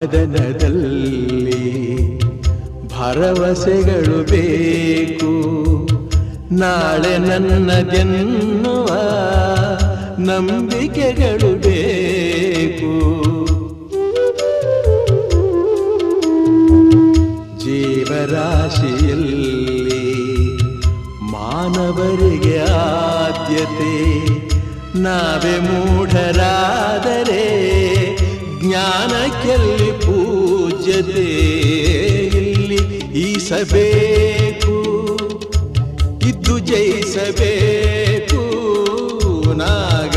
ಸದನದಲ್ಲಿ ಭರವಸೆಗಳು ಬೇಕು, ನಾಳೆ ನನ್ನದೆನ್ನುವ ನಂಬಿಕೆಗಳು ಬೇಕು. ಜೀವರಾಶಿಯಲ್ಲಿ ಮಾನವರಿಗೆ ಆದ್ಯತೆ, ನಾವೇ ಮೂಢರಾದರೆ ಜ್ಞಾನಕ್ಕೆಲ್ಲಿ ಪೂಜ್ಯತೆ. ಇಲ್ಲಿ ಈಸಬೇಕು, ಇದ್ದು ಜಯಿಸಬೇಕು, ನಾಗ